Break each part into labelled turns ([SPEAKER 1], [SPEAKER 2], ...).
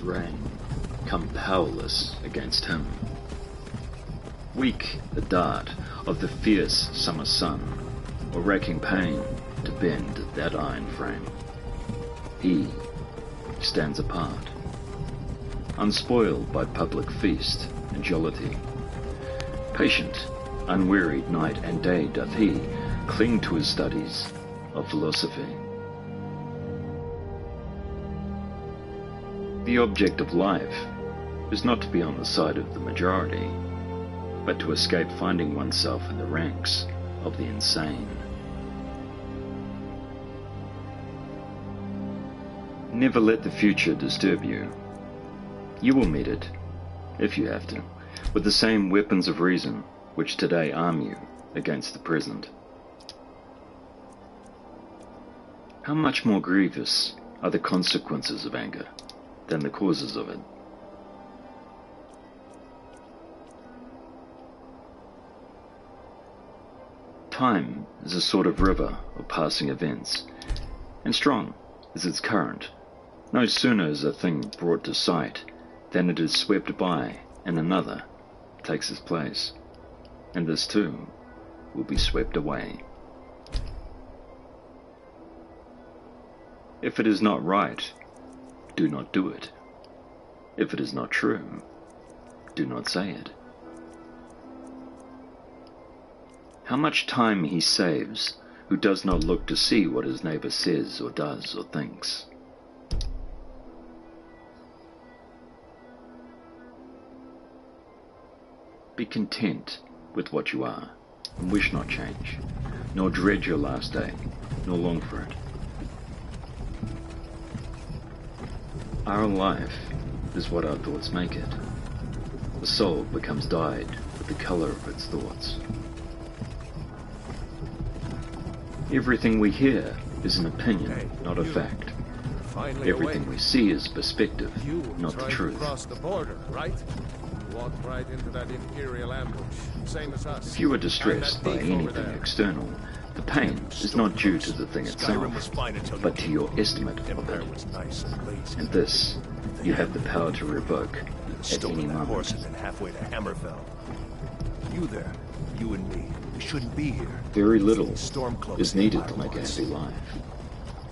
[SPEAKER 1] rain come powerless against him. Weak the dart of the fierce summer sun, or racking pain to bend that iron frame. He stands apart, unspoiled by public feast and jollity. Patient, unwearied night and day doth he cling to his studies of philosophy. The object of life is not to be on the side of the majority, but to escape finding oneself in the ranks of the insane. Never let the future disturb you. You will meet it, if you have to, with the same weapons of reason which today arm you against the present. How much more grievous are the consequences of anger than the causes of it? Time is a sort of river of passing events, and strong is its current. No sooner is a thing brought to sight than it is swept by, and another takes its place, and this too will be swept away. If it is not right, do not do it. If it is not true, do not say it. How much time he saves who does not look to see what his neighbor says or does or thinks. Be content with what you are, and wish not change, nor dread your last day, nor long for it. Our life is what our thoughts make it. The soul becomes dyed with the color of its thoughts. Everything we hear is an opinion, not a fact. Everything we see is perspective, not the truth.
[SPEAKER 2] The border, right? Walked right into that imperial ambush, same as us.
[SPEAKER 1] If you are distressed by anything external, the pain is not due to the thing itself, but to your estimate of it. And this, you have the power to revoke at any moment.
[SPEAKER 3] And halfway to Hammerfell. You there, you and me, we shouldn't be here.
[SPEAKER 1] Very little is needed to make a happy life.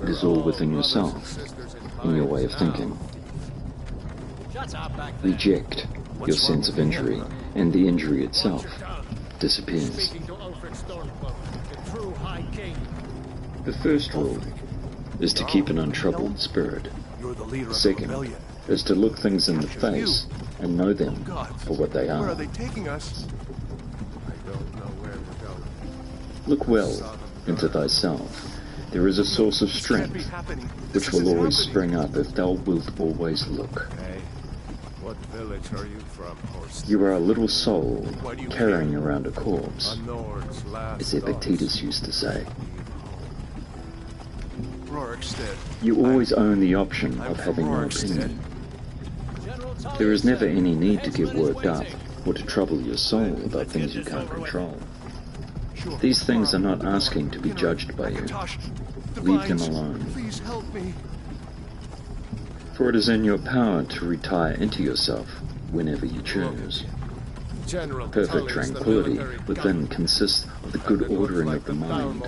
[SPEAKER 1] It is all within yourself, in your way of thinking. Reject your sense of injury, and the injury itself disappears. The first rule is to keep an untroubled spirit. The second is to look things in the face and know them for what they are.
[SPEAKER 3] Where are they taking us?
[SPEAKER 2] I don't know where we're going.
[SPEAKER 1] Look well into thyself. There is a source of strength which will always spring up if thou wilt always look.
[SPEAKER 2] Hey, what village are you from, horse?
[SPEAKER 1] You are a little soul carrying around a corpse,
[SPEAKER 2] A Nord's last
[SPEAKER 1] as Epictetus used to say.
[SPEAKER 3] Rorikstead.
[SPEAKER 1] You always own the option of having no opinion. There is never any need to get worked up or to trouble your soul about things you can't control. These things are not asking to be judged by you. Leave them alone.
[SPEAKER 3] Please help me.
[SPEAKER 1] For it is in your power to retire into yourself whenever you choose. Perfect tranquility within consists of the good ordering of the mind,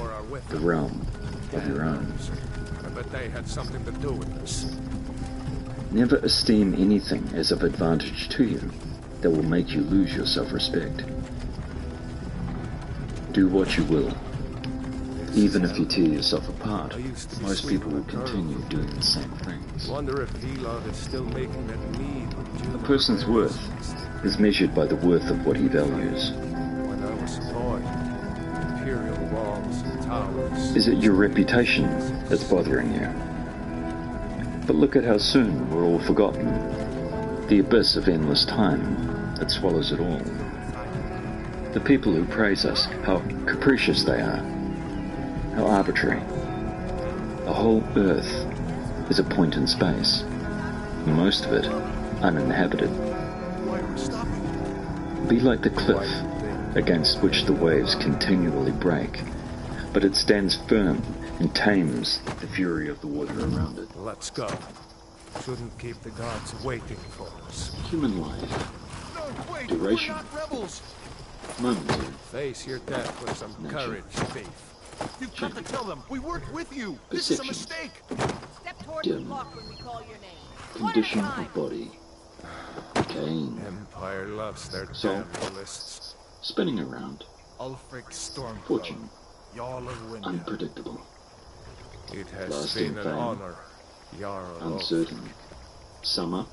[SPEAKER 1] the realm of your own.
[SPEAKER 2] But they had something to do with this.
[SPEAKER 1] Never esteem anything as of advantage to you that will make you lose your self-respect. Do what you will. Even if you tear yourself apart, most people will continue doing the same things.
[SPEAKER 2] Wonder if Elon is still making that need.
[SPEAKER 1] A person's worth is measured by the worth of what he values.
[SPEAKER 2] When I was a boy, imperial walls and towers.
[SPEAKER 1] Is it your reputation that's bothering you? But look at how soon we're all forgotten. The abyss of endless time that swallows it all. The people who praise us, how capricious they are, how arbitrary. The whole earth is a point in space, and most of it uninhabited. Be like the cliff against which the waves continually break, but it stands firm and tames the fury of the water around it.
[SPEAKER 2] Let's go. Shouldn't keep the gods waiting for us.
[SPEAKER 1] Human life,
[SPEAKER 3] No, wait!
[SPEAKER 1] Duration.
[SPEAKER 3] We're not rebels!
[SPEAKER 1] momentary,
[SPEAKER 2] Face your death with some
[SPEAKER 1] Nature.
[SPEAKER 2] courage, thief.
[SPEAKER 3] You've got to
[SPEAKER 1] Change.
[SPEAKER 3] tell them! We worked with you! This is a
[SPEAKER 1] Perception.
[SPEAKER 3] mistake!
[SPEAKER 4] Step toward
[SPEAKER 1] Dim.
[SPEAKER 4] the block when we call your name.
[SPEAKER 1] condition
[SPEAKER 4] One at a
[SPEAKER 1] of
[SPEAKER 4] time.
[SPEAKER 1] body, decaying,
[SPEAKER 2] Empire loves their
[SPEAKER 1] Soul.
[SPEAKER 2] damn lists.
[SPEAKER 1] spinning around,
[SPEAKER 3] Ulfric Stormcloak,
[SPEAKER 1] fortune,
[SPEAKER 3] Jarl of Winter.
[SPEAKER 1] unpredictable,
[SPEAKER 2] It has
[SPEAKER 1] Lasting
[SPEAKER 2] been an
[SPEAKER 1] fame.
[SPEAKER 2] honor, Jarl of
[SPEAKER 1] uncertain. Sum up,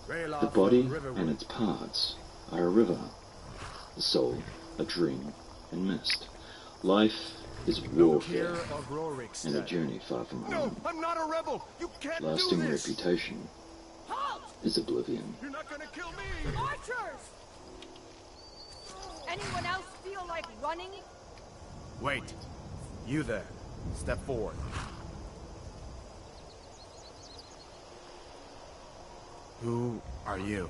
[SPEAKER 1] the
[SPEAKER 3] Ralof
[SPEAKER 1] body
[SPEAKER 3] of Riverwood.
[SPEAKER 1] and its parts are a river, the soul a dream and mist. Life is warfare
[SPEAKER 3] Of Rorikstead.
[SPEAKER 1] and a journey far from
[SPEAKER 3] No,
[SPEAKER 1] home.
[SPEAKER 3] I'm not a rebel! You can't
[SPEAKER 1] Lasting
[SPEAKER 3] do this!
[SPEAKER 1] reputation
[SPEAKER 4] Halt!
[SPEAKER 1] is oblivion.
[SPEAKER 3] You're not gonna kill me!
[SPEAKER 4] Archers! Anyone else feel like running?
[SPEAKER 3] Wait. You there. Step forward. Who are you?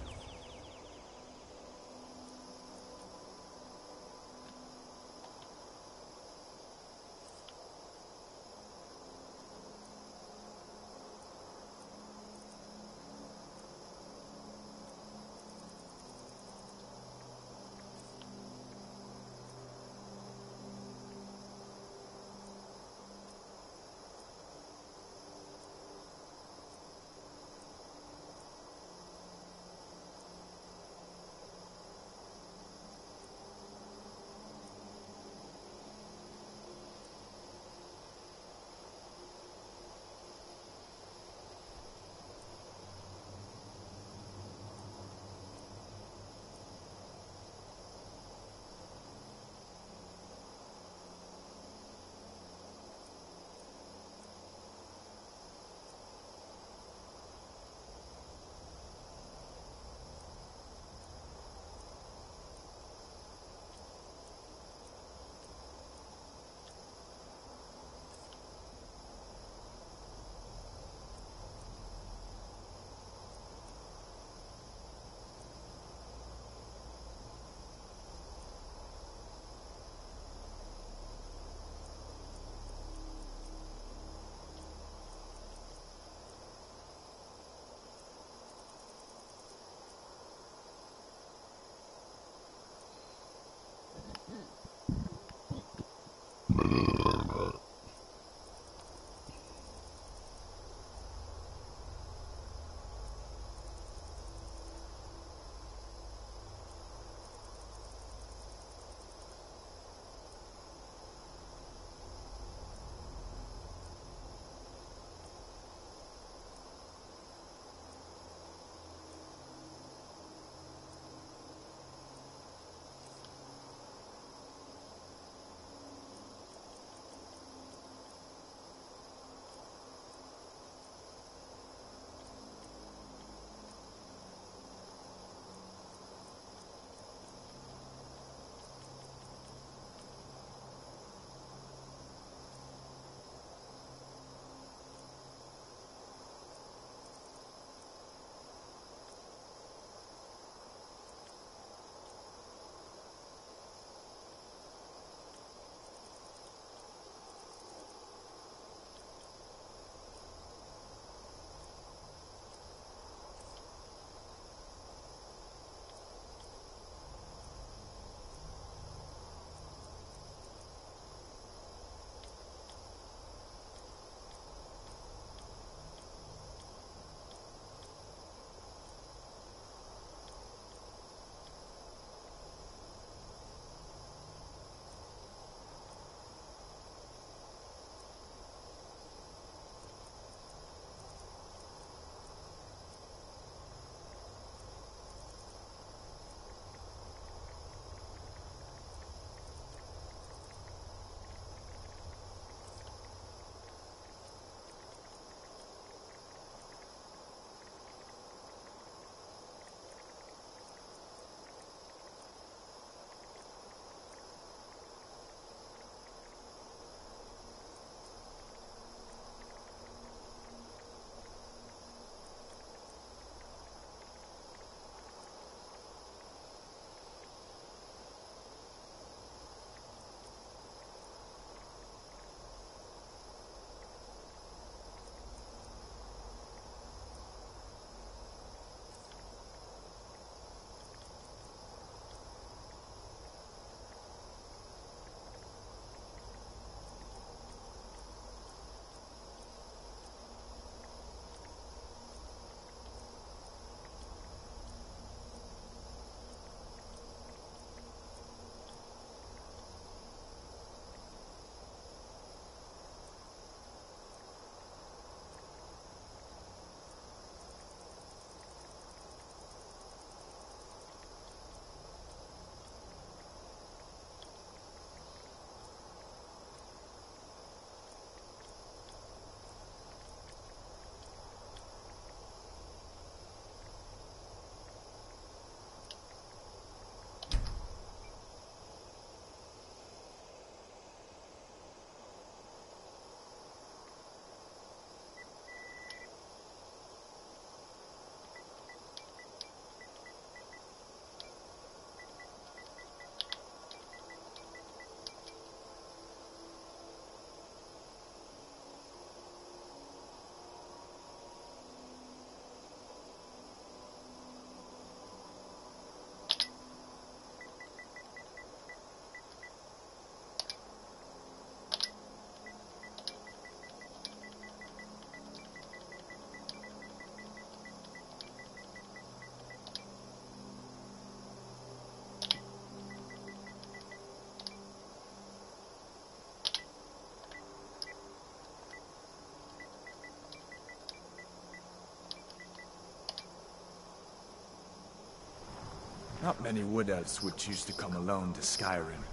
[SPEAKER 3] Not many wood elves would choose to come alone to Skyrim.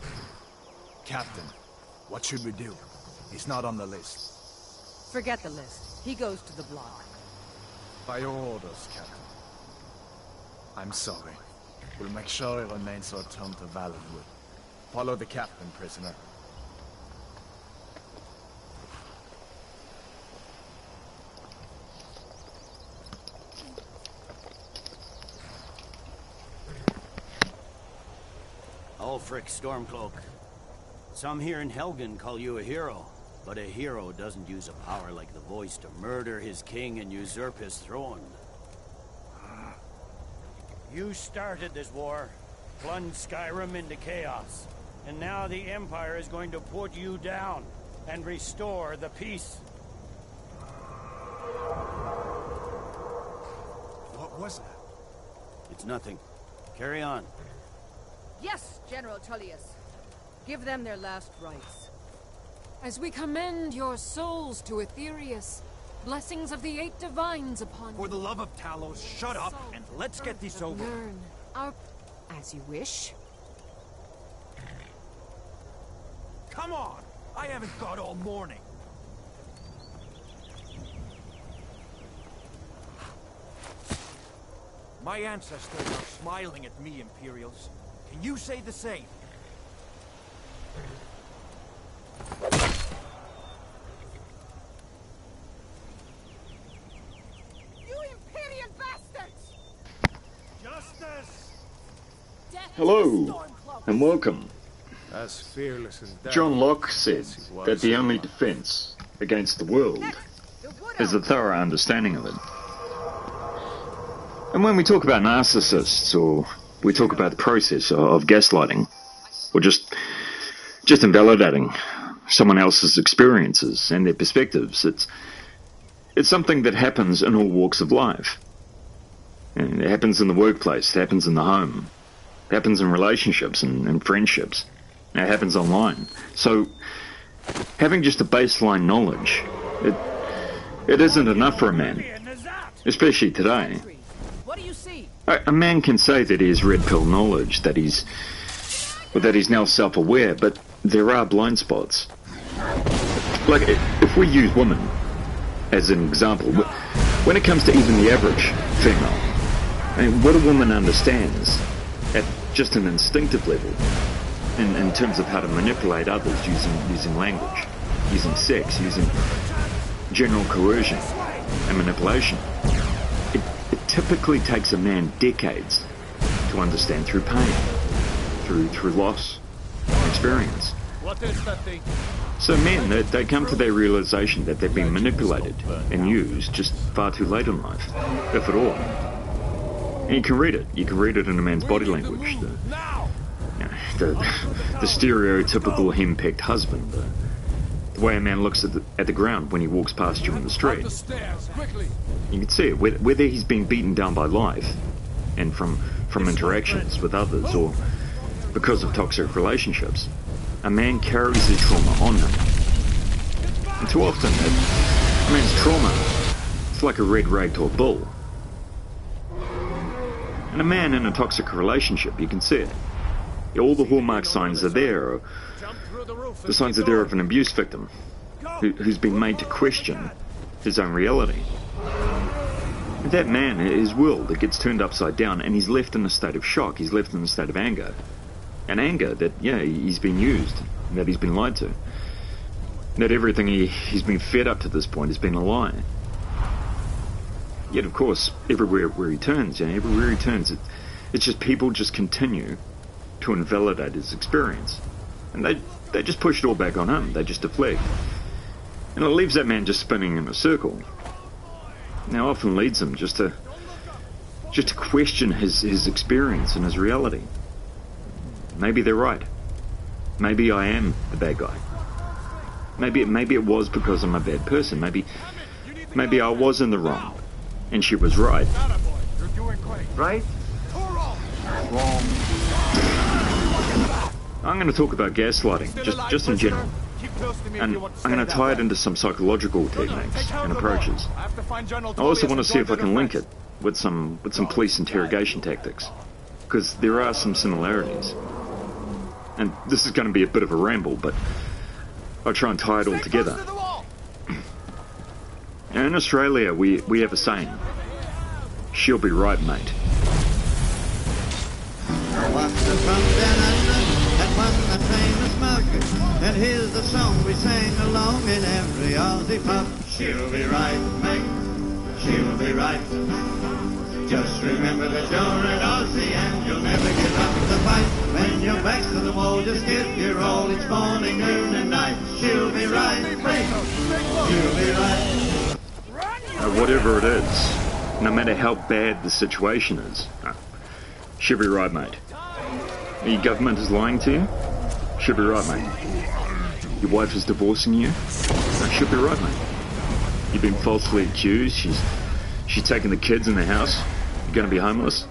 [SPEAKER 3] Captain, what should we do? He's not on the list.
[SPEAKER 4] Forget the list. He goes to the block.
[SPEAKER 3] By your orders, Captain. I'm sorry. We'll make sure he remains returned to Valenwood. Follow the captain, prisoner.
[SPEAKER 5] Ulfric Stormcloak. Some here in Helgen call you a hero, but a hero doesn't use a power like the voice to murder his king and usurp his throne. You started this war, plunged Skyrim into chaos, and now the Empire is going to put you down and restore the peace.
[SPEAKER 3] What was that?
[SPEAKER 5] It's nothing. Carry on.
[SPEAKER 4] Yes, General Tullius. Give them their last rites.
[SPEAKER 6] As we commend your souls to Aetherius, blessings of the 8 divines upon
[SPEAKER 7] For
[SPEAKER 6] you.
[SPEAKER 7] the love of Talos, shut up and let's get this over.
[SPEAKER 6] Learn our... As you wish.
[SPEAKER 7] Come on! I haven't got all morning. My ancestors are smiling at me, Imperials. Can you say the same?
[SPEAKER 4] You Imperial bastards!
[SPEAKER 7] Justice!
[SPEAKER 1] Hello, and welcome.
[SPEAKER 2] As fearless and
[SPEAKER 1] John Locke said that the only defense against the world is a thorough understanding of it. And when we talk about narcissists, or we talk about the process of gaslighting, or just invalidating someone else's experiences and their perspectives, it's something that happens in all walks of life. And it happens in the workplace, it happens in the home, it happens in relationships and friendships, and it happens online. So having just a baseline knowledge, it isn't enough for a man, especially today.
[SPEAKER 4] What do you see?
[SPEAKER 1] A man can say that he has red pill knowledge, that he's now self-aware, but there are blind spots. Like, if we use women as an example, when it comes to even the average female, I mean, what a woman understands at just an instinctive level, in terms of how to manipulate others using language, using sex, using general coercion and manipulation. It typically takes a man decades to understand through pain, through loss, experience.
[SPEAKER 2] What is that thing?
[SPEAKER 1] So men, they come to their realization that they've been manipulated and used just far too late in life, if at all. And you can read it. You can read it in a man's body language. The stereotypical henpecked husband. The way a man looks at the ground when he walks past you in the street. You can see it, whether he's been beaten down by life and from interactions with others, or because of toxic relationships. A man carries his trauma on him. And too often, a man's trauma, it's like a red rag to a bull. And a man in a toxic relationship, you can see it. All the hallmark signs are there. The signs are there of an abuse victim who's been made to question his own reality. And that man, his world, it gets turned upside down, and he's left in a state of shock. He's left in a state of anger. And anger that, he's been used, that he's been lied to. That everything he's been fed up to this point has been a lie. Yet, of course, everywhere where he turns, it's just people just continue to invalidate his experience. And they just push it all back on him. They just deflect. And it leaves that man just spinning in a circle. Now, often leads him just to question his experience and his reality. Maybe they're right. Maybe I am the bad guy. Maybe it was because I'm a bad person. Maybe I was in the wrong, and she was right.
[SPEAKER 7] Right? Wrong.
[SPEAKER 1] I'm going to talk about gaslighting, just in general. And I'm going to tie it into some psychological techniques and approaches. I also want to see if I can link it with some police interrogation tactics. because there are some similarities. And this is going to be a bit of a ramble, but I'll try and tie it all together. Now, in Australia, we have a saying, she'll be right, mate.
[SPEAKER 8] And here's the song we sang along in every Aussie pub. She'll be right, mate. She'll be right. Just remember that you're an Aussie and you'll never give up the fight. When your back's to the wall, just give your all each morning, noon and night. She'll be right, mate. She'll be right.
[SPEAKER 1] Whatever it is, no matter how bad the situation is, she'll be right, mate. Your government is lying to you? She'll be right, mate. Your wife is divorcing you? She'll be right, mate. You've been falsely accused. She's taken the kids in the house. You're going to be homeless?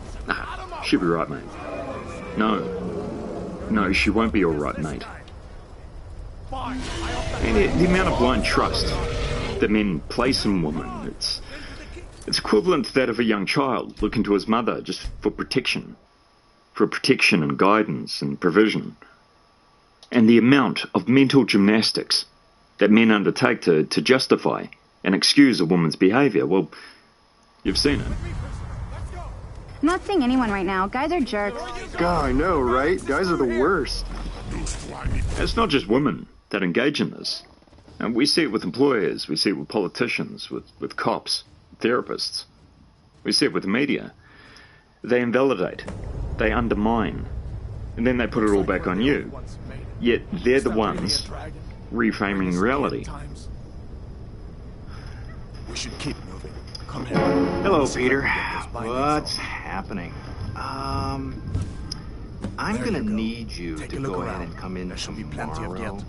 [SPEAKER 1] She'll be right, mate. No, she won't be all right, mate. And the amount of blind trust that men place in women, it's equivalent to that of a young child looking to his mother just for protection and guidance and provision. And the amount of mental gymnastics that men undertake to justify and excuse a woman's behaviour, well, you've seen it.
[SPEAKER 9] I'm not seeing anyone right now. Guys are jerks.
[SPEAKER 10] God, I know, right? Guys are the worst.
[SPEAKER 1] It's not just women that engage in this. And we see it with employers, we see it with politicians, with cops, therapists. We see it with the media. They invalidate, they undermine, and then they put it all back on you. Yet they're the ones reframing reality.
[SPEAKER 3] We should keep moving. Come here.
[SPEAKER 10] Hello, Peter. What's happening? I'm gonna need you to go ahead and come in tomorrow.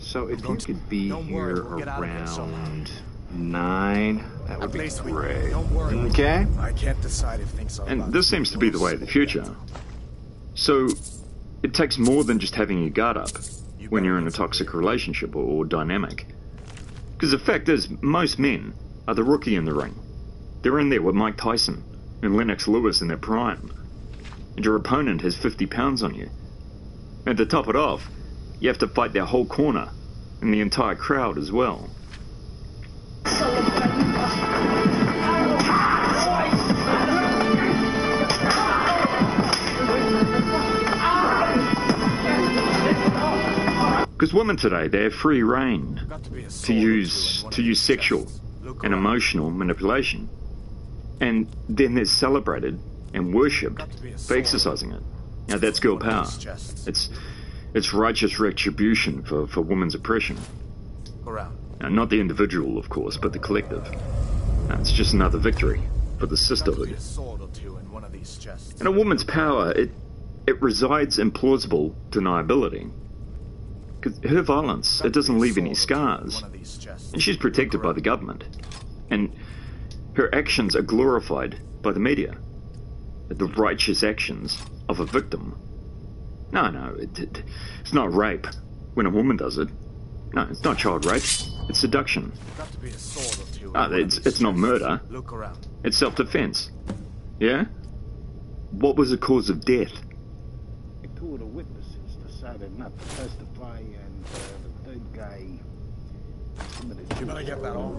[SPEAKER 10] So if you could be here around 9, that would be great. Okay?
[SPEAKER 3] I can't decide if things are.
[SPEAKER 1] And this seems to be the way of the future. So it takes more than just having your guard up when you're in a toxic relationship or dynamic. Because the fact is, most men are the rookie in the ring. They're in there with Mike Tyson and Lennox Lewis in their prime. And your opponent has 50 pounds on you. And to top it off, you have to fight their whole corner and the entire crowd as well. Because women today, they have free rein to use sexual and emotional manipulation. And then they're celebrated and worshipped for exercising it. Now that's girl power. It's righteous retribution for women's oppression. Now, not the individual, of course, but the collective. Now, it's just another victory for the sisterhood. And a woman's power, it resides in plausible deniability. Because her violence, it doesn't leave any scars. And she's protected by the government. And her actions are glorified by the media. The righteous actions of a victim. No, it's not rape when a woman does it. No, it's not child rape. It's seduction. It's not murder. It's self-defense. Yeah? What was the cause of death?
[SPEAKER 11] Two of the witnesses decided not to testify, and the third guy committed suicide.
[SPEAKER 3] Better get that on.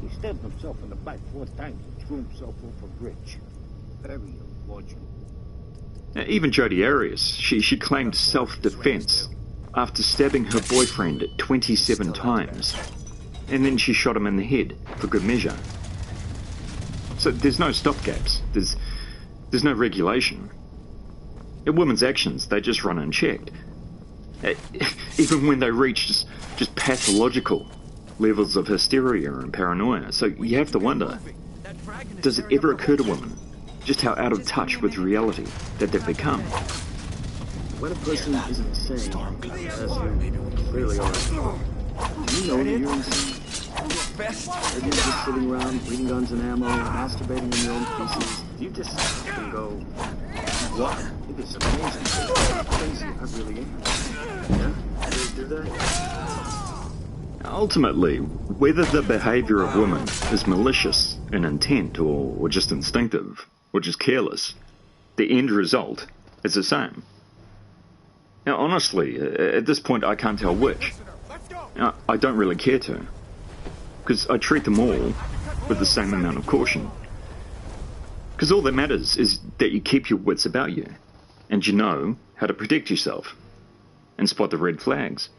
[SPEAKER 11] He stabbed himself in the back 4 times and threw himself off a bridge. Very unfortunate.
[SPEAKER 1] Now, even Jodi Arias, she claimed self-defense after stabbing her boyfriend 27 times. And then she shot him in the head for good measure. So there's no stopgaps. There's no regulation. A women's actions, they just run unchecked. Even when they reach just pathological levels of hysteria and paranoia. So you have to wonder, does it ever occur to women just how out of touch with reality that they've become?
[SPEAKER 11] When a person is insane, as you clearly are, do you know that you're insane? Are you just sitting around breeding guns and ammo, masturbating in your own feces? You just can go, what? It is amazing. Crazy, I really am. Yeah? Do that?
[SPEAKER 1] Ultimately, whether the behaviour of women is malicious in intent or just instinctive or just careless, the end result is the same. Now, honestly, at this point, I can't tell which. Now, I don't really care to, because I treat them all with the same amount of caution. Because all that matters is that you keep your wits about you, and you know how to protect yourself, and spot the red flags.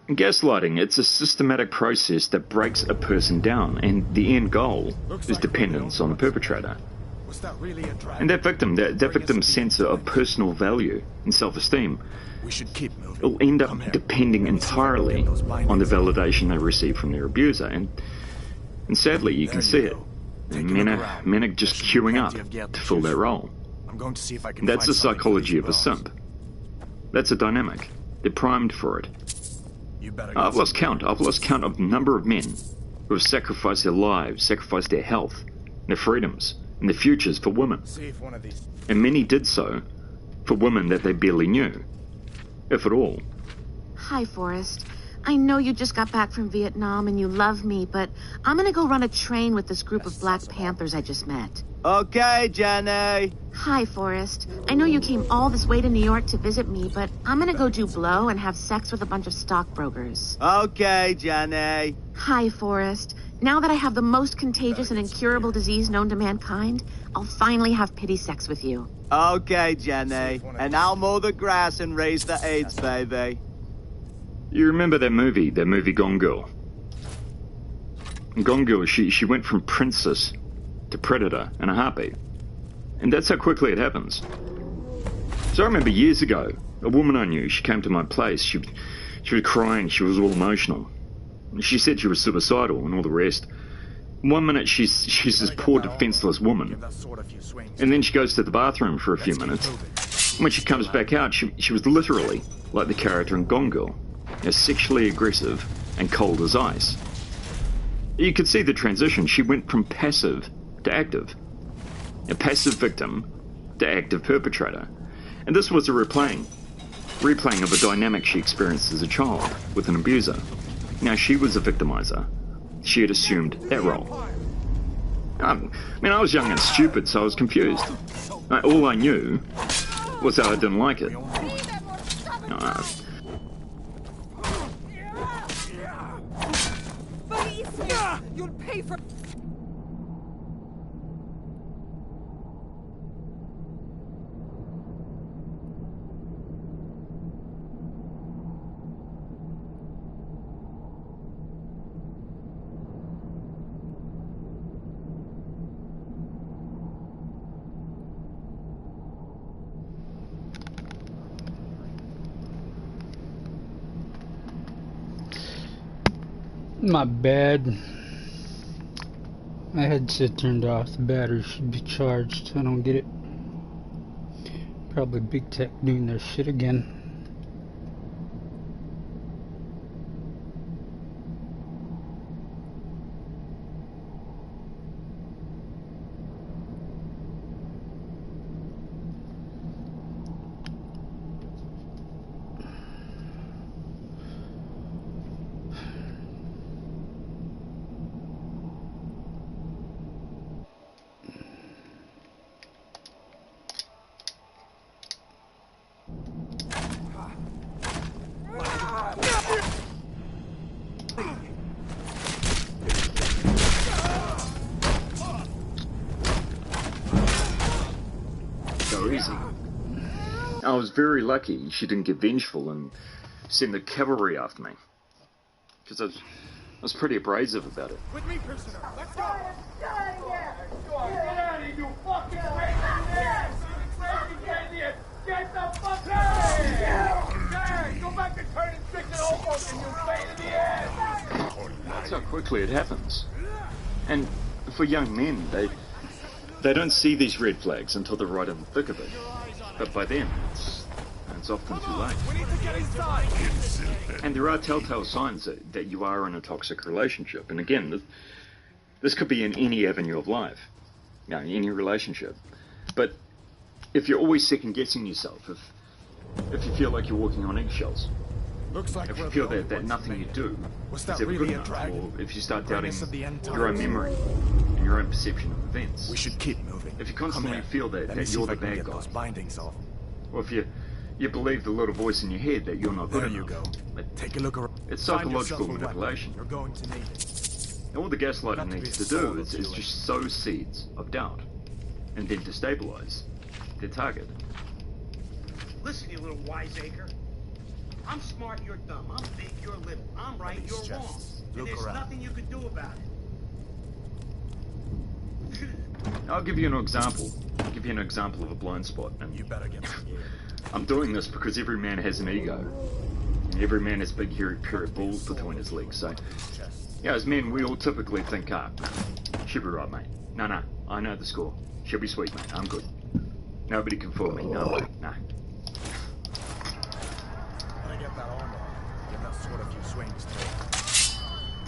[SPEAKER 1] Gaslighting, it's a systematic process that breaks a person down, and the end goal is dependence on the perpetrator. And that victim's sense of personal value and self-esteem will end up depending entirely on the validation they receive from their abuser. And sadly, you can see it. Men are just queuing up to fill that role. That's the psychology of a simp. That's a dynamic. They're primed for it. I've lost count of the number of men who have sacrificed their lives, sacrificed their health, their freedoms, and their futures for women. And many did so for women that they barely knew, if at all.
[SPEAKER 12] Hi, Forrest. I know you just got back from Vietnam and you love me, but I'm gonna go run a train with this group of Black Panthers I just met.
[SPEAKER 3] Okay, Jenny.
[SPEAKER 12] Hi, Forrest. I know you came all this way to New York to visit me, but I'm gonna go do blow and have sex with a bunch of stockbrokers.
[SPEAKER 3] Okay, Jenny.
[SPEAKER 12] Hi, Forrest. Now that I have the most contagious and incurable disease known to mankind, I'll finally have pity sex with you.
[SPEAKER 3] Okay, Jenny. And I'll mow the grass and raise the AIDS, baby.
[SPEAKER 1] You remember that movie Gone Girl? In Gone Girl, she went from princess to predator in a heartbeat. And that's how quickly it happens. So I remember years ago, a woman I knew, she came to my place. She was crying, she was all emotional. She said she was suicidal and all the rest. 1 minute she's this poor defenseless woman. And then she goes to the bathroom for a few minutes. When she comes back out, she was literally like the character in Gone Girl. Sexually aggressive and cold as ice. You could see the transition. She went from passive to active. A passive victim to active perpetrator. And this was a replaying of a dynamic she experienced as a child with an abuser. Now, she was a victimizer. She had assumed that role. I was young and stupid, so I was confused. All I knew was that I didn't like it.
[SPEAKER 4] You'll pay for...
[SPEAKER 13] My bad. My headset turned off. The battery should be charged. I don't get it. Probably big tech doing their shit again.
[SPEAKER 1] I was very lucky she didn't get vengeful and send the cavalry after me. Because I was pretty abrasive about it.
[SPEAKER 2] With me, prisoner. Let's go. Get out of here, you fucking crazy idiot! Get the fuck out of here! Go back to turning tricks and hobos and you pain in the ass!
[SPEAKER 1] That's how quickly it happens. And for young men, they don't see these red flags until they're right in the thick of it. But by then, it's often too late.
[SPEAKER 2] We need to get inside.
[SPEAKER 1] And there are telltale signs that you are in a toxic relationship. And again, this could be in any avenue of life, any relationship. But if you're always second-guessing yourself, if you feel like you're walking on eggshells,
[SPEAKER 3] Looks like
[SPEAKER 1] if you feel that nothing you do is ever good enough, or if you start doubting your own memory and your own perception of events.
[SPEAKER 3] We should keep moving.
[SPEAKER 1] If you constantly feel that you're the bad guy,
[SPEAKER 3] bindings off.
[SPEAKER 1] or if you believe the little voice in your head that you're not good enough.
[SPEAKER 3] There you go. Take a look around.
[SPEAKER 1] It's psychological manipulation.
[SPEAKER 3] You're going to need it.
[SPEAKER 1] And all the gaslighting needs to do is just sow seeds of doubt, and then destabilize their target.
[SPEAKER 2] Listen, you little wiseacre. I'm smart, you're dumb. I'm big, you're little. I'm right, you're wrong. And there's nothing you can do about it.
[SPEAKER 1] I'll give you an example. I'll give you an example of a blind spot. And
[SPEAKER 3] you better get scared.
[SPEAKER 1] I'm doing this because every man has an ego. And every man has big, hairy, pair of balls between his legs. So, yeah, as men, we all typically think, she'll be right, mate. No, I know the score. She'll be sweet, mate. I'm good. Nobody can fool me. No way. No.
[SPEAKER 3] Get that armor. Get that sword a few swings too.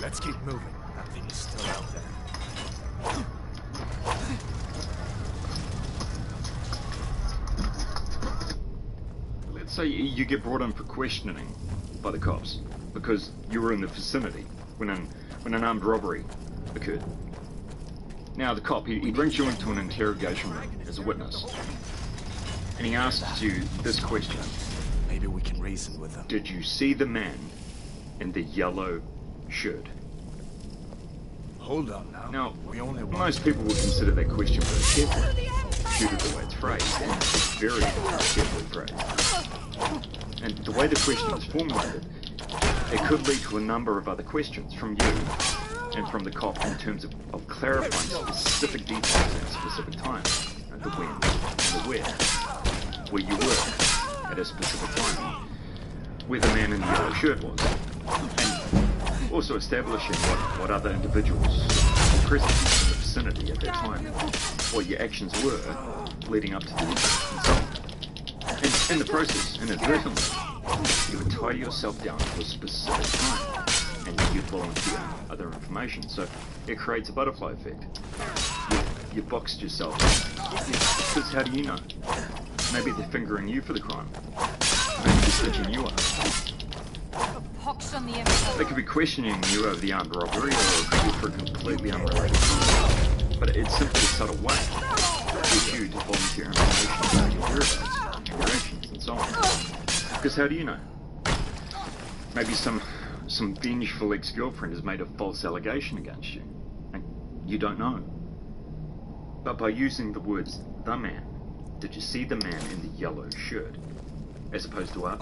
[SPEAKER 3] Let's keep moving. That thing is still out there.
[SPEAKER 1] Let's say you get brought in for questioning by the cops because you were in the vicinity when an armed robbery occurred. Now the cop, he brings you into an interrogation room as a witness, and he asks you this question.
[SPEAKER 3] Maybe we can reason with them.
[SPEAKER 1] Did you see the man in the yellow shirt?
[SPEAKER 3] Hold on now.
[SPEAKER 1] Now, most people would consider that question very careful, due to the way it's phrased. It's very carefully phrased. And the way the question is formulated, it could lead to a number of other questions from you and from the cop in terms of clarifying specific details at a specific time, and the when and the where you were at a specific time, where the man in the yellow shirt was, and also establishing what other individuals were present in the vicinity at that time, what your actions were leading up to the incident, and so on. And in the process, inadvertently, you would tie yourself down to a specific time, and you'd volunteer other information, so it creates a butterfly effect. You boxed yourself, because how do you know? Maybe they're fingering you for the crime. Maybe they're stitching you up. They could be questioning you over the armed robbery, or it could be for a completely unrelated crime. But it's simply a subtle way to get you to volunteer information about your whereabouts, your actions, and so on. Because how do you know? Maybe some vengeful ex-girlfriend has made a false allegation against you, and you don't know. But by using the words, the man, did you see the man in the yellow shirt, as opposed to our in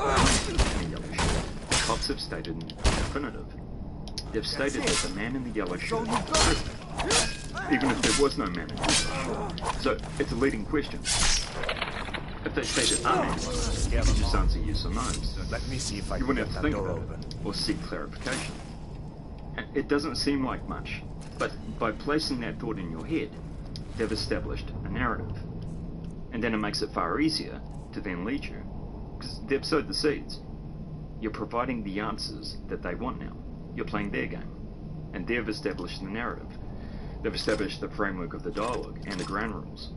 [SPEAKER 1] the yellow shirt? The cops have stated in the affirmative. They've stated that the man in the yellow shirt was present, even if there was no man in the yellow shirt. So it's a leading question. If they stated our man, you could just answer yes or no.
[SPEAKER 3] Let me see if I
[SPEAKER 1] you
[SPEAKER 3] can
[SPEAKER 1] wouldn't
[SPEAKER 3] get
[SPEAKER 1] have to
[SPEAKER 3] that
[SPEAKER 1] think
[SPEAKER 3] door
[SPEAKER 1] about
[SPEAKER 3] open.
[SPEAKER 1] it or seek clarification. And it doesn't seem like much, but by placing that thought in your head, they've established a narrative. And then it makes it far easier to then lead you, because they've sowed the seeds. You're providing the answers that they want now. You're playing their game, and they've established the narrative. They've established the framework of the dialogue and the ground rules.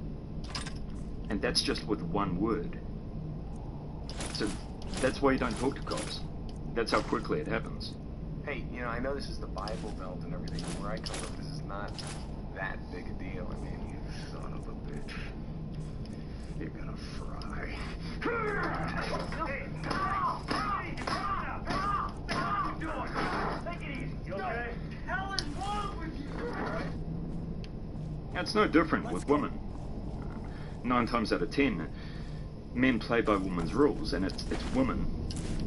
[SPEAKER 1] And that's just with one word. So that's why you don't talk to cops. That's how quickly it happens.
[SPEAKER 14] Hey, you know, I know this is the Bible Belt and everything, but where I come from, this is not that big a deal. I mean, you son of a bitch. You're gonna fry.
[SPEAKER 2] Take it easy, you okay? What the hell is wrong with you?
[SPEAKER 1] Now, it's no different with women. 9 times out of 10, men play by women's rules, and it's women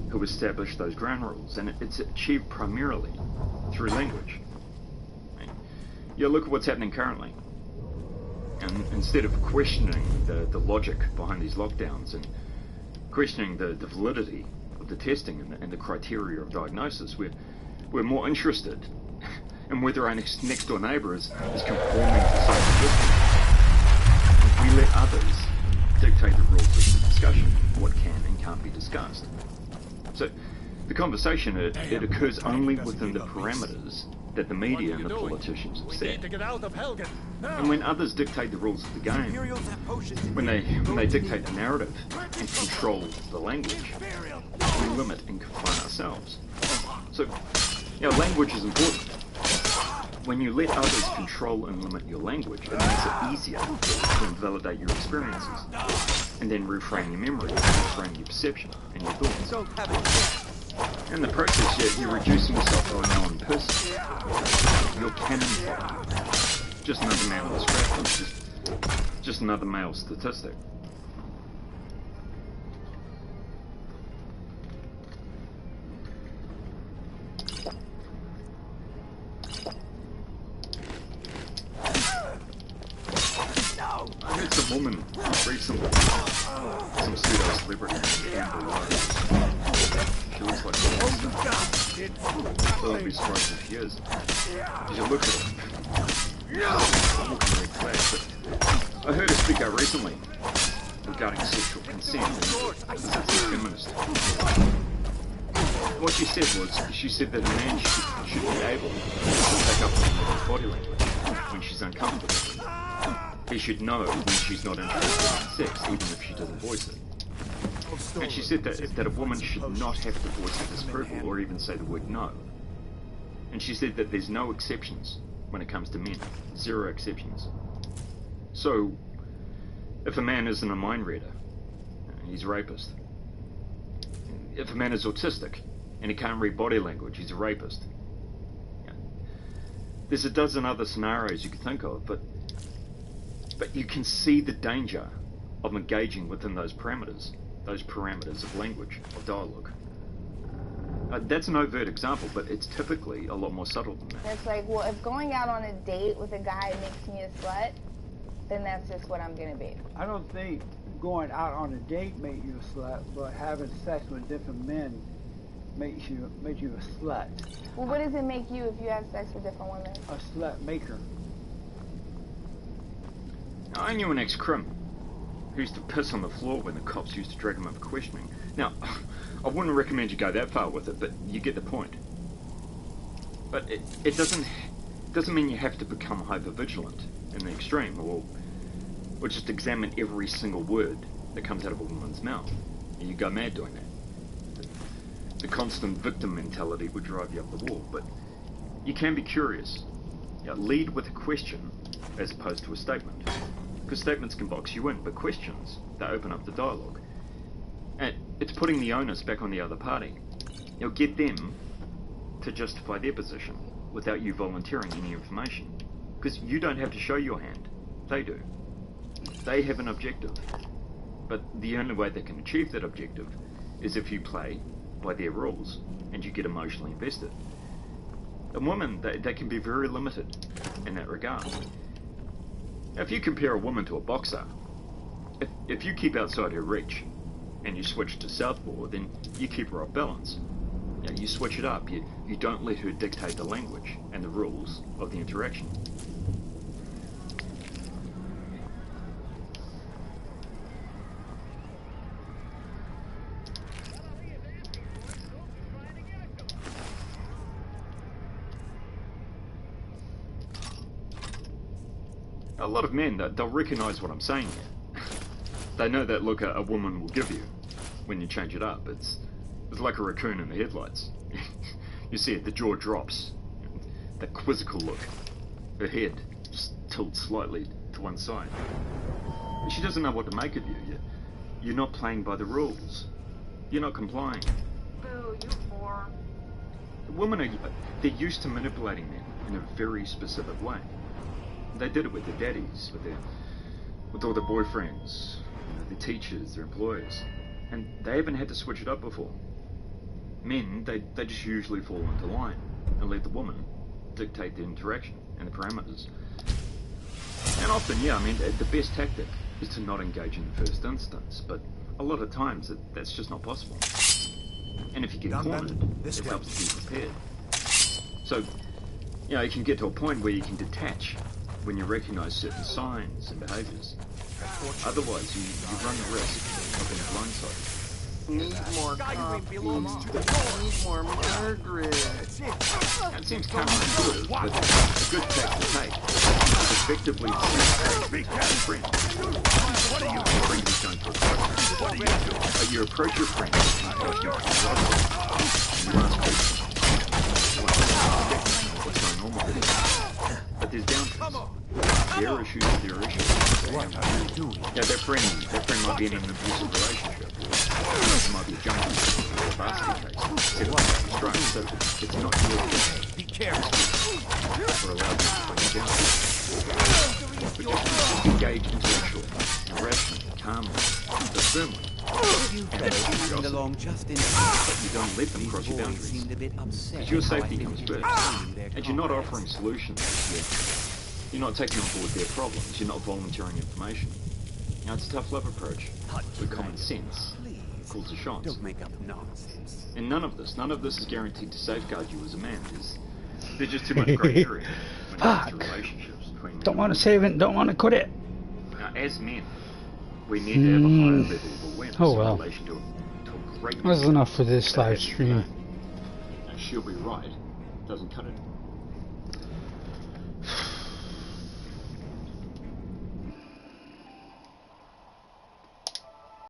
[SPEAKER 1] who establish those ground rules, and it's achieved primarily through language. Yeah, look at what's happening currently. And instead of questioning the logic behind these lockdowns and questioning the validity of the testing and the criteria of diagnosis, we're more interested in whether our next door neighbour is conforming to social distance. We let others dictate the rules of the discussion, what can and can't be discussed. So the conversation, it occurs only within the parameters that the media and the politicians have set.
[SPEAKER 3] To get out of Helgen.
[SPEAKER 1] And when others dictate the rules of the game, when they dictate the narrative and control the language, we limit and confine ourselves. So, language is important. When you let others control and limit your language, it makes it easier to invalidate your experiences, and then reframe your memory, reframe your perception and your thoughts. In the process, you're reducing yourself to a known person. You're cannon fodder. Just another male in the scrap, just another male statistic. I heard some woman recently, some pseudo-celebrity, Amber Rose. She looks like a monster. So I'll be surprised if she is. You should look at her. I'm looking red flag, but I heard her speak out recently regarding sexual consent and as a feminist. What she said was, she said that a man should be able to pick up on a woman's body language when she's uncomfortable. He should know when she's not interested in sex, even if she doesn't voice it. And she said that a woman should not have to voice her disapproval or even say the word no. And she said that there's no exceptions when it comes to men. 0 exceptions. So, if a man isn't a mind reader, he's a rapist. If a man is autistic and he can't read body language, he's a rapist. There's a dozen other scenarios you could think of, but you can see the danger of engaging within those parameters of language, of dialogue. That's an overt example, but it's typically a lot more subtle than that.
[SPEAKER 15] It's like, well, if going out on a date with a guy makes me a slut, then that's just what I'm gonna be.
[SPEAKER 16] I don't think going out on a date makes you a slut, but having sex with different men makes you a slut.
[SPEAKER 15] Well, what does it make you if you have sex with different women?
[SPEAKER 16] A slut maker.
[SPEAKER 1] I knew an ex-crim who used to piss on the floor when the cops used to drag him up for questioning. Now, I wouldn't recommend you go that far with it, but you get the point. But it doesn't mean you have to become hyper-vigilant in the extreme, or just examine every single word that comes out of a woman's mouth. And you go mad doing that. The constant victim mentality would drive you up the wall, but you can be curious. Lead with a question as opposed to a statement. Because statements can box you in, but questions, they open up the dialogue. And it's putting the onus back on the other party. Get them to justify their position without you volunteering any information. Because you don't have to show your hand. They do. They have an objective. But the only way they can achieve that objective is if you play by their rules and you get emotionally invested. And women, they can be very limited in that regard. Now, if you compare a woman to a boxer, if you keep outside her reach and you switch to southpaw, then you keep her off balance. You switch it up. You don't let her dictate the language and the rules of the interaction. A lot of men, they'll recognise what I'm saying here. They know that look a woman will give you when you change it up. It's like a raccoon in the headlights. You see it, the jaw drops, that quizzical look. Her head just tilts slightly to one side. She doesn't know what to make of you. You're not playing by the rules. You're not complying.
[SPEAKER 15] Boo, you whore.
[SPEAKER 1] Women they're used to manipulating men in a very specific way. They did it with their daddies, with all their boyfriends, their teachers, their employers, and they haven't had to switch it up before. Men, they just usually fall into line and let the woman dictate the interaction and the parameters. And often, the best tactic is to not engage in the first instance, but a lot of times that's just not possible. And if you get cornered, it helps to be prepared. So, you can get to a point where you can detach when you recognise certain signs and behaviours. Otherwise, you run the risk of being blindsided.
[SPEAKER 10] Need more coffee. Need more Margaret.
[SPEAKER 1] That seems counterintuitive, but a good tack to take. Effectively, friend. What are you? Friend is going to approach. What are you doing? You approach your friend. You ask questions. What's going on with it? But there's downsides. There are issues. What are you doing? Yeah, their friend might be in an abusive relationship. It might be a junkie or a basket case. So it's not your be careful. We're allowed to put it down. But just engage intellectually, rationally, calmly, but firmly. And along just in but you don't let them cross your boundaries. Because your safety comes first. And you're not offering solutions. You're not taking on board their problems. You're not volunteering information. Now, it's a tough love approach with common sense. Calls the shots. Don't make up nonsense. And none of this is guaranteed to safeguard you as a man. There's just too much grey area when it comes to relationships between men.
[SPEAKER 13] Don't want to save it, don't want to quit it.
[SPEAKER 1] Now, as men, we need to have a higher level of awareness in relation to a great...
[SPEAKER 13] That's enough for this live stream.
[SPEAKER 1] Now, she'll be right. Doesn't cut it.